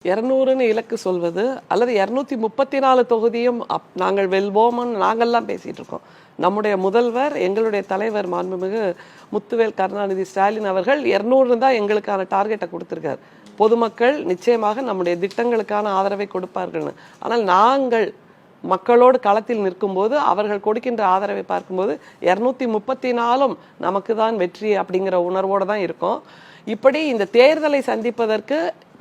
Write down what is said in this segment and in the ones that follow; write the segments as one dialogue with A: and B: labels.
A: 200ன்னு இலக்கு சொல்வது அல்லது 234 தொகுதியும் நாங்கள் வெல்வோம்னு நாங்கள்லாம் பேசிட்டு இருக்கோம். நம்முடைய முதல்வர், எங்களுடைய தலைவர் மாண்புமிகு முத்துவேல் கருணாநிதி ஸ்டாலின் அவர்கள் 200 தான் எங்களுக்கான டார்கெட்டை கொடுத்திருக்கார். பொதுமக்கள் நிச்சயமாக நம்முடைய திட்டங்களுக்கான ஆதரவை கொடுப்பார்கள்னு. ஆனால் நாங்கள் மக்களோடு களத்தில் நிற்கும்போது அவர்கள் கொடுக்கின்ற ஆதரவை பார்க்கும்போது 234ம் நமக்கு தான் வெற்றி அப்படிங்கிற உணர்வோடு தான் இருக்கும். இப்படி இந்த தேர்தலை சந்திப்பதற்கு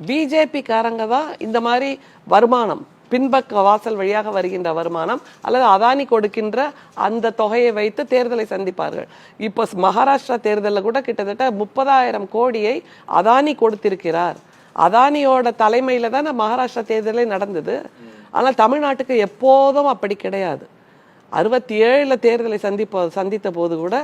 A: பிஜேபி காரங்க தான் இந்த மாதிரி வருமானம், பின்பக்க வாசல் வழியாக வருகின்ற வருமானம் அல்லது அதானி கொடுக்கின்ற அந்த தொகையை வைத்து தேர்தலை சந்திப்பார்கள். இப்போ மகாராஷ்டிரா தேர்தலில் கூட கிட்டத்தட்ட 30,000 கோடியை அதானி கொடுத்திருக்கிறார். அதானியோட தலைமையில தான் மகாராஷ்டிரா தேர்தலே நடந்தது. ஆனால் தமிழ்நாட்டுக்கு எப்போதும் அப்படி கிடையாது. 67 தேர்தலை சந்தித்த போது கூட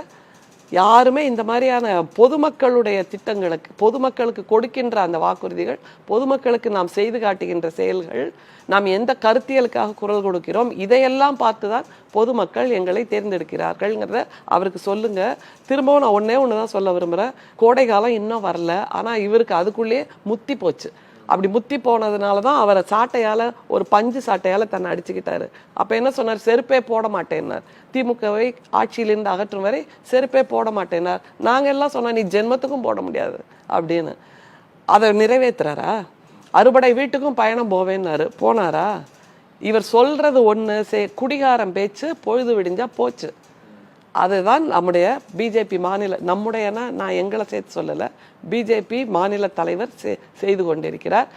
A: யாருமே இந்த மாதிரியான பொதுமக்களுடைய திட்டங்களுக்கு, பொதுமக்களுக்கு கொடுக்கின்ற அந்த வாக்குறுதிகள், பொதுமக்களுக்கு நாம் செய்து காட்டுகின்ற செயல்கள், நாம் எந்த கருத்தியலுக்காக குரல் கொடுக்கிறோம், இதையெல்லாம் பார்த்து தான் பொதுமக்கள் எங்களை தேர்ந்தெடுக்கிறார்கள்ங்கிறத அவருக்கு சொல்லுங்க. திரும்பவும் நான் ஒன்று தான் சொல்ல விரும்புகிறேன். கோடை காலம் இன்னும் வரல, ஆனால் இவருக்கு அதுக்குள்ளேயே முத்தி போச்சு. அப்படி முத்தி போனதுனால தான் அவரை சாட்டையால், ஒரு பஞ்சு சாட்டையால் தன்னை அடிச்சுக்கிட்டாரு. அப்போ என்ன சொன்னார்? செருப்பே போட மாட்டேன்னார். திமுகவை ஆட்சியிலிருந்து அகற்றும் வரை செருப்பே போட மாட்டேன்னார். நாங்கள் எல்லாம் சொன்னோம், நீ ஜென்மத்துக்கும் போட முடியாது அப்படின்னு. அதை நிறைவேற்றுறாரா? அறுபடை வீட்டுக்கும் பயணம் போவேன்னாரு, போனாரா? இவர் சொல்றது ஒன்று, குடிகாரம் பேச்சு பொழுது விடிஞ்சா போச்சு. அதுதான் நம்முடைய பிஜேபி மாநில, நம்முடையனா நான் எங்களை சேர்த்து சொல்லலை, பிஜேபி மாநில தலைவர் செய்து கொண்டிருக்கிறார்.